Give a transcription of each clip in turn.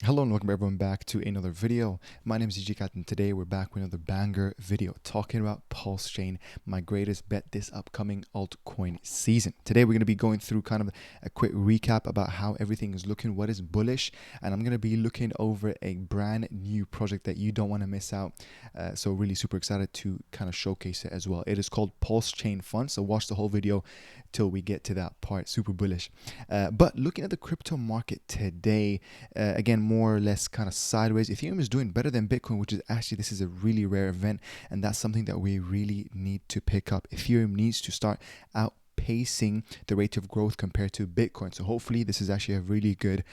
Hello and welcome everyone back to another video. My name is DJ Cat and today we're back with another banger video talking about PulseChain, my greatest bet this upcoming altcoin season. Today we're going to be going through kind of a quick recap about how everything is looking, what is bullish, and I'm going to be looking over a brand new project that you don't want to miss out. So really super excited to kind of showcase it as well. It is called PulseChain Fun, so watch the whole video till we get to that part. Super bullish. But looking at the crypto market today, again, more or less kind of sideways. Ethereum is doing better than Bitcoin, which is actually, this is a really rare event, and that's something that we really need to pick up. Ethereum needs to start outpacing the rate of growth compared to Bitcoin. So hopefully this is actually a really good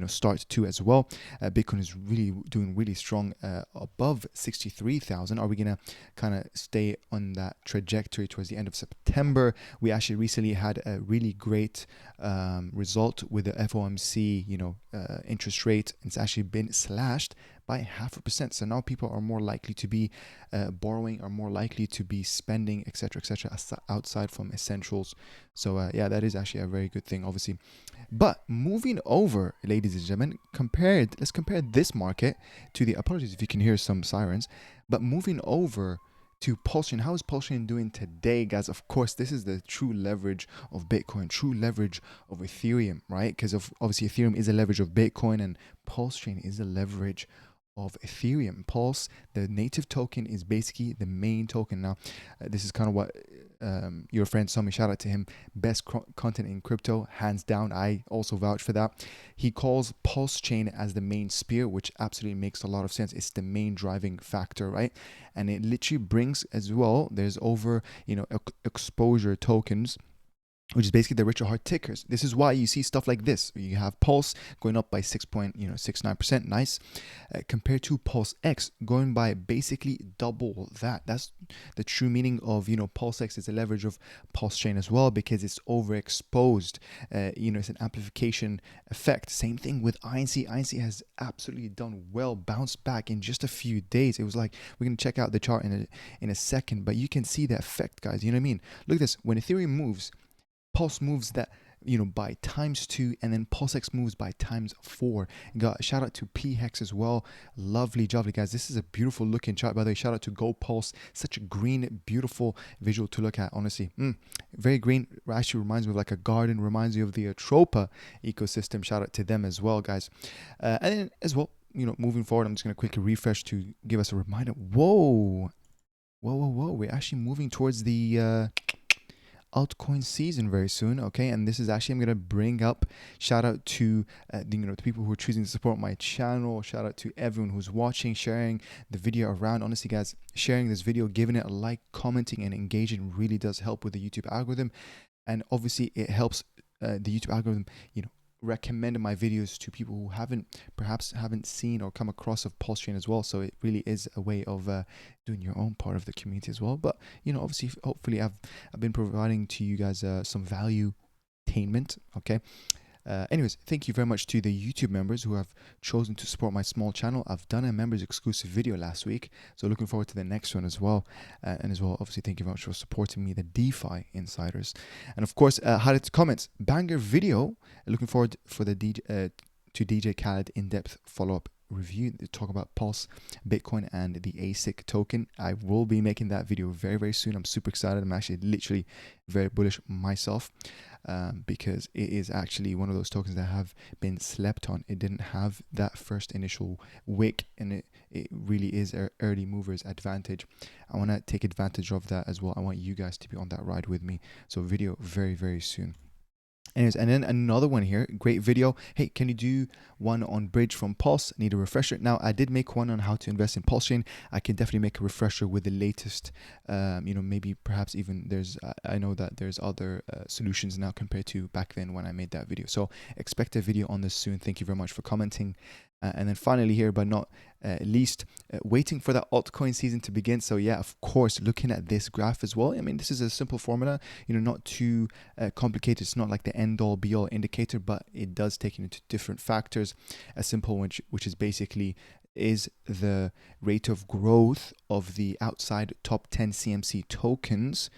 start to as well. Bitcoin is really doing really strong, above 63,000. Are we gonna kind of stay on that trajectory towards the end of September? We actually recently had a really great result with the FOMC interest rate. It's actually been slashed by 0.5%. So now people are more likely to be borrowing, are more likely to be spending, etc., outside from essentials. So yeah, that is actually a very good thing, obviously. But moving over, ladies and gentlemen, let's compare this market to the, apologies if you can hear some sirens, but moving over to Pulsechain. How is Pulsechain doing today, guys? Of course, this is the true leverage of Bitcoin, true leverage of Ethereum, right? Because obviously Ethereum is a leverage of Bitcoin and Pulsechain is a leverage of Ethereum. Pulse, the native token, is basically the main token. Now, this is kind of what your friend Sami, shout out to him, best content in crypto, hands down. I also vouch for that. He calls Pulsechain as the main spear, which absolutely makes a lot of sense. It's the main driving factor, right? And it literally brings as well, there's over, exposure tokens, which is basically the richer hard tickers. This is why you see stuff like this. You have Pulse going up by 6.69%, nice, compared to Pulse X going by basically double that. That's the true meaning of, Pulse X is a leverage of Pulsechain as well, because it's overexposed. It's an amplification effect. Same thing with INC. INC has absolutely done well, bounced back in just a few days. It was like, we're going to check out the chart in a second, but you can see the effect, guys. You know what I mean? Look at this. When Ethereum moves, Pulse moves that by ×2, and then PulseX moves by ×4. Got shout out to PHEX as well. Lovely guys. This is a beautiful looking chart, by the way. Shout out to Go Pulse. Such a green, beautiful visual to look at, honestly. Very green. Actually reminds me of like a garden, reminds me of the ATROPA ecosystem. Shout out to them as well, guys. And then as well, moving forward, I'm just going to quickly refresh to give us a reminder. Whoa, we're actually moving towards the altcoin season very soon. Okay, and this is actually, I'm gonna bring up, shout out to the people who are choosing to support my channel. Shout out to everyone who's watching, sharing the video around. Honestly, guys, sharing this video, giving it a like, commenting, and engaging really does help with the YouTube algorithm, and obviously it helps the YouTube algorithm recommend my videos to people who perhaps haven't seen or come across of Pulsechain as well. So it really is a way of doing your own part of the community as well. But obviously, hopefully I've been providing to you guys some value attainment. Okay. Anyways, thank you very much to the YouTube members who have chosen to support my small channel. I've done a members exclusive video last week, so looking forward to the next one as well. And as well, obviously, thank you very much for supporting me, the DeFi insiders. And of course, highlighted comments, banger video. Looking forward for the DJ Khaled in-depth follow-up review to talk about Pulse, Bitcoin, and the ASIC token. I will be making that video very, very soon. I'm super excited. I'm actually literally very bullish myself, because it is actually one of those tokens that have been slept on. It didn't have that first initial wick, and it really is an early movers advantage. I want to take advantage of that as well. I want you guys to be on that ride with me. So video very, very soon. Anyways, and then another one here, great video. Hey, can you do one on bridge from Pulse? Need a refresher. Now, I did make one on how to invest in Pulsechain. I can definitely make a refresher with the latest, maybe perhaps even I know that there's other solutions now compared to back then when I made that video. So expect a video on this soon. Thank you very much for commenting. And then finally here, but not least, waiting for that altcoin season to begin. So yeah, of course, looking at this graph as well. I mean, this is a simple formula, not too complicated. It's not like the end all be all indicator, but it does take into different factors. A simple one, which is basically is the rate of growth of the outside top 10 CMC tokens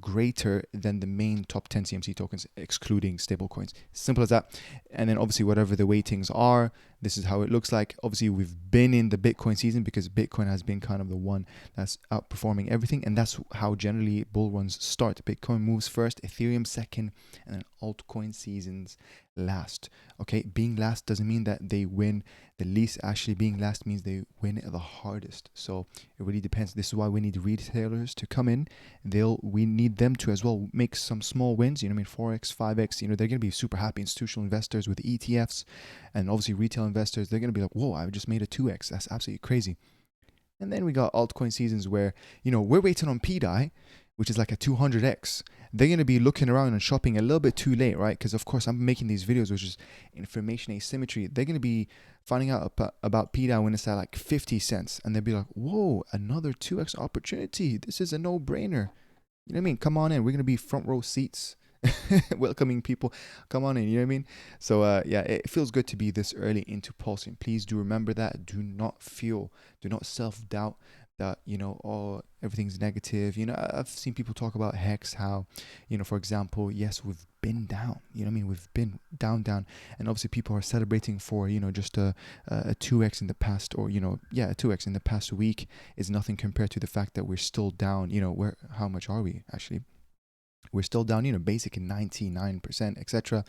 greater than the main top 10 CMC tokens, excluding stablecoins. Simple as that. And then obviously whatever the weightings are, this is how it looks like. Obviously we've been in the Bitcoin season because Bitcoin has been kind of the one that's outperforming everything, and that's how generally bull runs start. Bitcoin moves first, Ethereum second, and then altcoin seasons last. Okay, being last doesn't mean that they win the least. Actually, being last means they win the hardest. So it really depends. This is why we need retailers to come in. We need them to as well make some small wins, 4x, 5x. They're gonna be super happy. Institutional investors with ETFs, and obviously retail investors, they're gonna be like, whoa, I just made a 2x. That's absolutely crazy. And then we got altcoin seasons where we're waiting on PDAI, which is like a 200x. They're going to be looking around and shopping a little bit too late, right? Because of course I'm making these videos, which is information asymmetry. They're going to be finding out about PDAI when it's at like 50 cents, and they'll be like, whoa, another 2x opportunity. This is a no-brainer. You know what I mean? Come on in. We're going to be front row seats. Welcoming people, come on in, you know what I mean? So yeah, it feels good to be this early into Pulsechain. Please do remember that. Do not self-doubt that oh, everything's negative. I've seen people talk about Hex, how for example, yes, we've been down, we've been down, and obviously people are celebrating for just a 2x in the past, or a 2x in the past week is nothing compared to the fact that we're still down. How much are we actually? We're still down, basic in 99%, etc.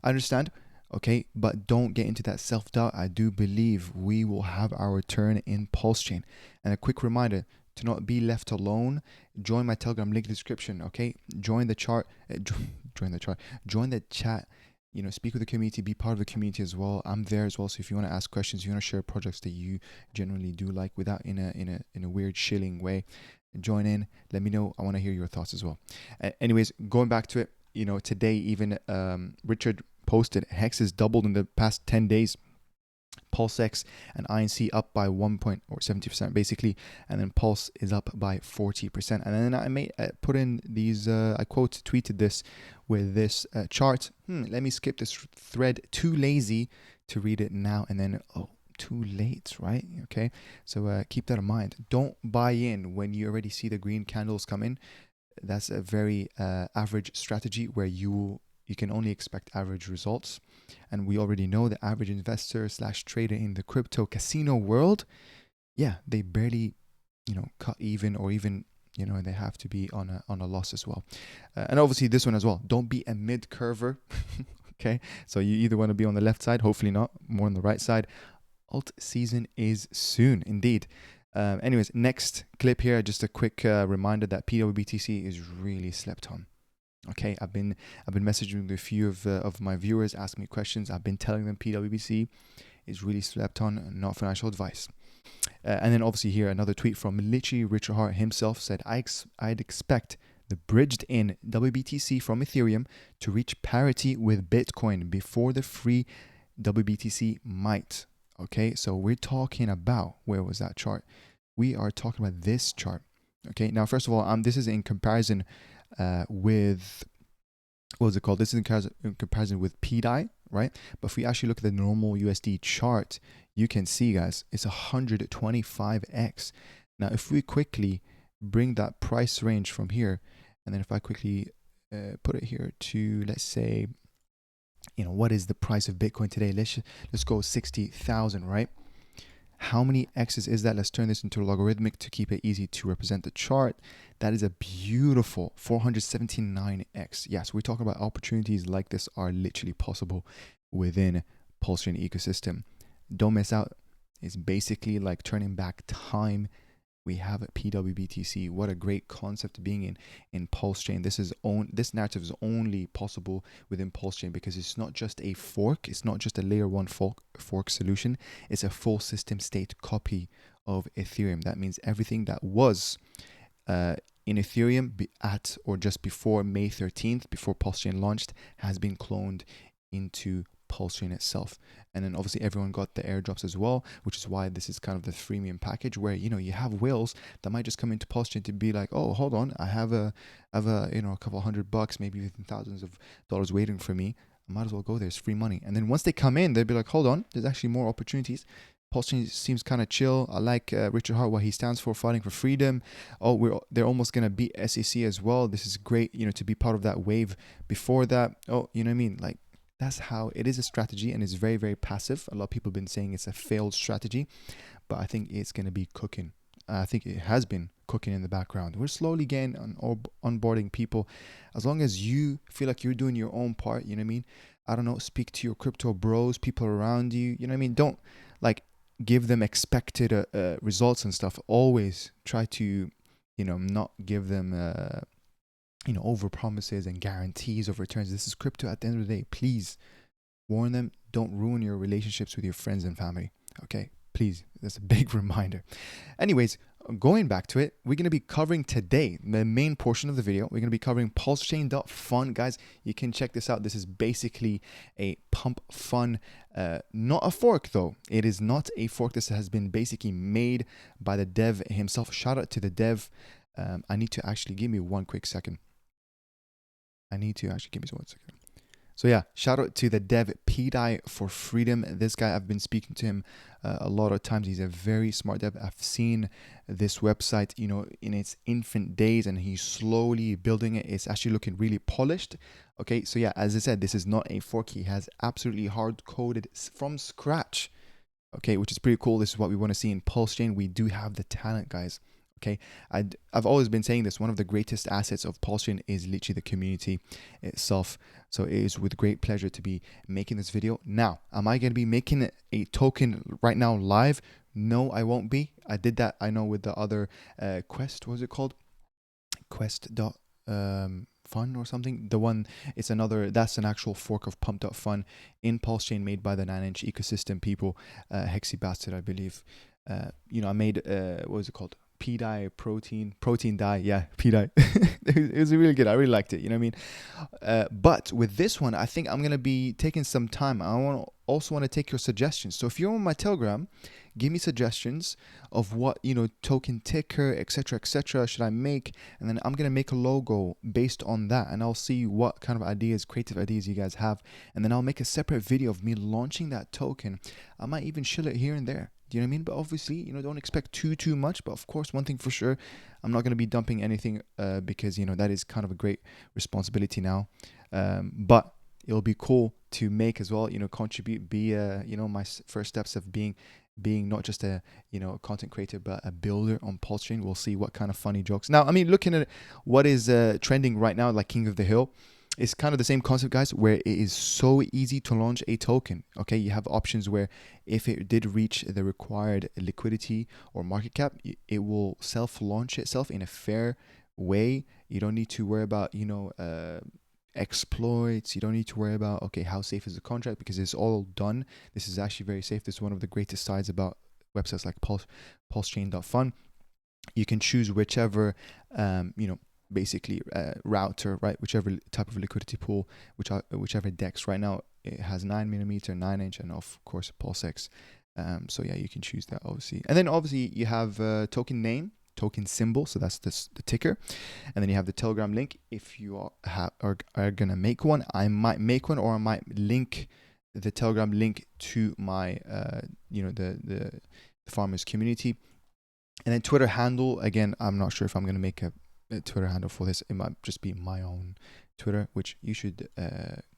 I understand, okay, but don't get into that self-doubt. I do believe we will have our turn in Pulsechain. And a quick reminder to not be left alone. Join my Telegram link in the description, okay? Join the chat. Speak with the community, be part of the community as well. I'm there as well. So if you want to ask questions, you want to share projects that you generally do like without in a weird shilling way, join in, let me know. I want to hear your thoughts as well. Anyways, going back to it, today even Richard posted Hex is doubled in the past 10 days. PulseX and INC up by 70% basically, and then Pulse is up by 40%. And then I may put in these I tweeted this with this chart. Let me skip this thread, too lazy to read it now, and then too late, right? Okay, so keep that in mind. Don't buy in when you already see the green candles come in. That's a very average strategy where you can only expect average results, and we already know the average investor / trader in the crypto casino world, they barely cut even, or even they have to be on a loss as well. And obviously this one as well, don't be a mid-curver. Okay, so you either want to be on the left side, hopefully not, more on the right side. Alt season is soon indeed. Anyways, next clip here, just a quick reminder that PWBTC is really slept on. Okay, I've been messaging with a few of my viewers, asking me questions. I've been telling them PWBC is really slept on, not financial advice. And then obviously here, another tweet from literally Richard Hart himself said, I'd expect the bridged in WBTC from Ethereum to reach parity with Bitcoin before the free WBTC might. Okay, so we're talking about, where was that chart? We are talking about this chart. Okay, now first of all, this is in comparison with, what was it called? This is in comparison with PDAI, right? But if we actually look at the normal USD chart, you can see, guys, it's 125x. Now, if we quickly bring that price range from here, and then if I quickly put it here to, let's say, what is the price of Bitcoin today? Let's go 60,000, right? How many X's is that? Let's turn this into a logarithmic to keep it easy to represent the chart. That is a beautiful 479x. Yes, we're talking about opportunities like this are literally possible within Pulsechain ecosystem. Don't miss out. It's basically like turning back time. We have a PWBTC. What a great concept being in Pulsechain. This narrative is only possible within Pulsechain because it's not just a fork. It's not just a layer 1 fork solution. It's a full system state copy of Ethereum. That means everything that was in Ethereum at or just before May 13th, before Pulsechain launched, has been cloned into Pulsechain itself. And then obviously everyone got the airdrops as well, which is why this is kind of the freemium package where you have whales that might just come into Pulsechain to be like, oh, hold on, I have a couple $100, maybe even thousands of dollars waiting for me. I might as well go there. It's free money. And then once they come in, they'll be like, hold on, there's actually more opportunities. PulseChain seems kind of chill. I like Richard Hart, what he stands for, fighting for freedom. Oh, they're almost gonna beat SEC as well. This is great, to be part of that wave. Before that, oh, you know what I mean? Like, that's how it is, a strategy, and it's very, very passive. A lot of people have been saying it's a failed strategy, but I think it's gonna be cooking. I think it has been cooking in the background. We're slowly getting onboarding people. As long as you feel like you're doing your own part, you know what I mean? I don't know, speak to your crypto bros, people around you, you know what I mean? Don't like give them expected results and stuff. Always try to, not give them, over promises and guarantees of returns. This is crypto at the end of the day. Please warn them. Don't ruin your relationships with your friends and family. Okay, please. That's a big reminder. Anyways, going back to it, we're going to be covering today, the main portion of the video, we're going to be covering PulseChain.fun. Guys, you can check this out. This is basically a pump fun, not a fork though. It is not a fork. This has been basically made by the dev himself. Shout out to the dev. I need to actually give me one quick second. So yeah, shout out to the dev PDAI for freedom. This guy, I've been speaking to him a lot of times. He's a very smart dev. I've seen this website, in its infant days, and he's slowly building it. It's actually looking really polished. Okay, so yeah, as I said, this is not a fork. He has absolutely hard coded from scratch. Okay, which is pretty cool. This is what we want to see in PulseChain. We do have the talent, guys. Okay, I've always been saying this. One of the greatest assets of PulseChain is literally the community itself. So it is with great pleasure to be making this video. Now, am I going to be making a token right now live? No, I won't be. I did that, I know, with the other Quest. What was it called? Quest.fun or something. The one, it's another, that's an actual fork of Pump.fun in PulseChain, made by the 9inch ecosystem people. Hexy Bastard, I believe. I made, what was it called? PDAI protein dye. Yeah, PDAI. It was really good. I really liked it. You know what I mean? But with this one, I think I'm going to be taking some time. I also want to take your suggestions. So if you're on my Telegram, give me suggestions of what, token ticker, etc., should I make? And then I'm going to make a logo based on that. And I'll see what kind of ideas, creative ideas you guys have. And then I'll make a separate video of me launching that token. I might even shill it here and there. Do you know what I mean? But obviously, don't expect too much. But of course, one thing for sure, I'm not going to be dumping anything because, that is kind of a great responsibility now. But it'll be cool to make as well, contribute, be, my first steps of being not just a, content creator, but a builder on PulseChain. We'll see what kind of funny jokes. Now, I mean, looking at what is trending right now, like King of the Hill, it's kind of the same concept, guys, where it is so easy to launch a token. Okay, you have options where if it did reach the required liquidity or market cap, it will self-launch itself in a fair way. You don't need to worry about, exploits. You don't need to worry about, okay, how safe is the contract, because it's all done. This is actually very safe. This is one of the greatest sides about websites like PulseChain.fun. You can choose whichever, basically router, right? Whichever type of liquidity pool, whichever DEX. Right now it has 9mm, 9inch, and of course PulseX. So yeah, you can choose that, obviously. And then obviously you have token name, token symbol, so that's the ticker. And then you have the Telegram link. If you are gonna make one, I might make one, or I might link the Telegram link to my the farmers community. And then Twitter handle, again, I'm not sure if I'm gonna make a Twitter handle for this. It might just be my own Twitter, which you should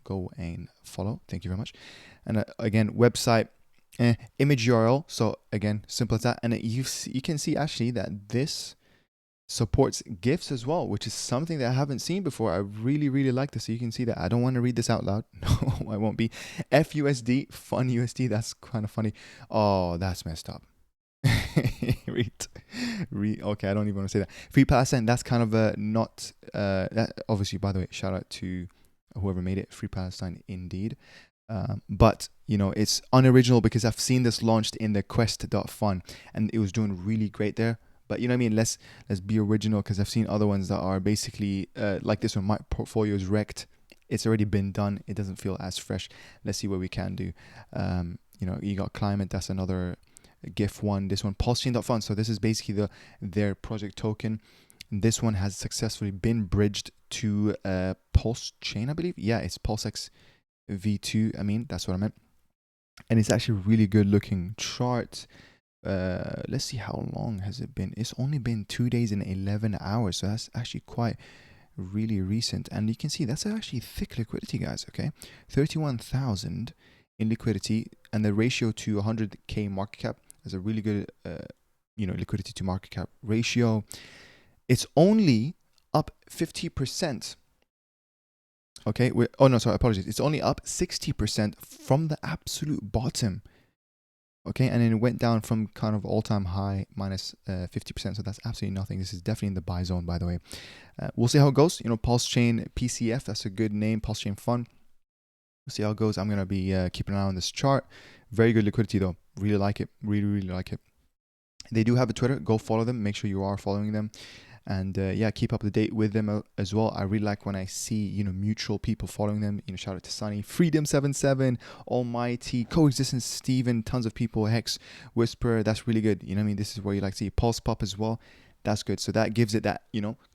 go and follow. Thank you very much. And again, website, image URL. So again, simple as that. And you can see actually that this supports GIFs as well, which is something that I haven't seen before. I really like this. So you can see that. I don't want to read this out loud. No, I won't be. FUSD, fun USD. That's kind of funny. Oh, that's messed up. Okay, I don't even want to say that. Free Palestine, that's kind of a not that, obviously, by the way, shout out to whoever made it. Free Palestine indeed. But it's unoriginal because I've seen this launched in the Quest.fun and it was doing really great there. But you know what I mean, let's be original, because I've seen other ones that are basically like this one. My portfolio is wrecked. It's already been done. It doesn't feel as fresh. Let's see what we can do. You got climate, that's another GIF one. This one, PulseChain.fun. So this is basically their project token. This one has successfully been bridged to PulseChain, I believe. Yeah, it's PulseX V2. I mean, that's what I meant. and it's actually a really good looking chart. Let's see, how long has it been? It's only been 2 days and 11 hours, so that's actually quite really recent. And you can see that's actually thick liquidity, guys. Okay, 31,000 in liquidity, and the ratio to 100k market cap is a really good liquidity to market cap ratio. It's only up 50%. Okay, oh no, sorry, apologies. It's only up 60% from the absolute bottom. Okay, and then it went down from kind of all-time high minus 50%. So that's absolutely nothing. This is definitely in the buy zone, by the way. We'll see how it goes. PulseChain PCF, that's a good name. PulseChain Fun. We'll see how it goes. I'm gonna be keeping an eye on this chart. Very good liquidity though. Really like it. Really like it. They do have a Twitter. Go follow them. Make sure you are following them. And yeah, keep up to date with them as well. I really like when I see, mutual people following them. Shout out to Sunny, Freedom77, Almighty, Coexistence, Steven, tons of people, Hex, Whisper. That's really good. You know what I mean? This is where you like to see Pulse Pop as well. That's good. So that gives it that,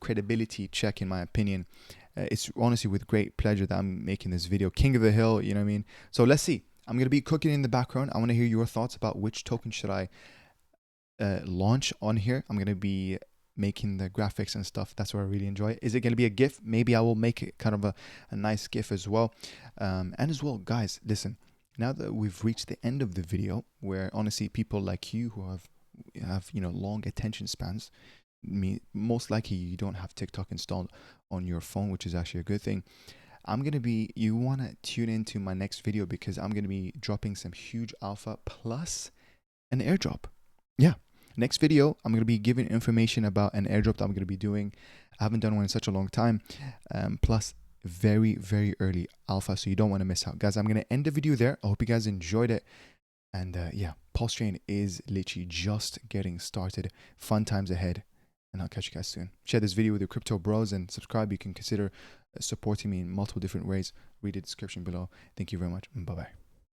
credibility check, in my opinion. It's honestly with great pleasure that I'm making this video. King of the Hill, you know what I mean? So let's see. I'm going to be cooking in the background. I want to hear your thoughts about which token should I launch on here. I'm going to be making the graphics and stuff. That's what I really enjoy. Is it going to be a GIF? Maybe I will make it kind of a nice GIF as well. And as well, guys, listen, now that we've reached the end of the video, where honestly people like you who have long attention spans, most likely you don't have TikTok installed on your phone, which is actually a good thing. You want to tune into my next video, because I'm going to be dropping some huge alpha plus an airdrop. Yeah. Next video, I'm going to be giving information about an airdrop that I'm going to be doing. I haven't done one in such a long time. Plus very, very early alpha, so you don't want to miss out. Guys, I'm going to end the video there. I hope you guys enjoyed it. And yeah, PulseChain is literally just getting started. Fun times ahead. And I'll catch you guys soon. Share this video with your crypto bros and subscribe. You can consider supporting me in multiple different ways. Read the description below. Thank you very much. Bye-bye.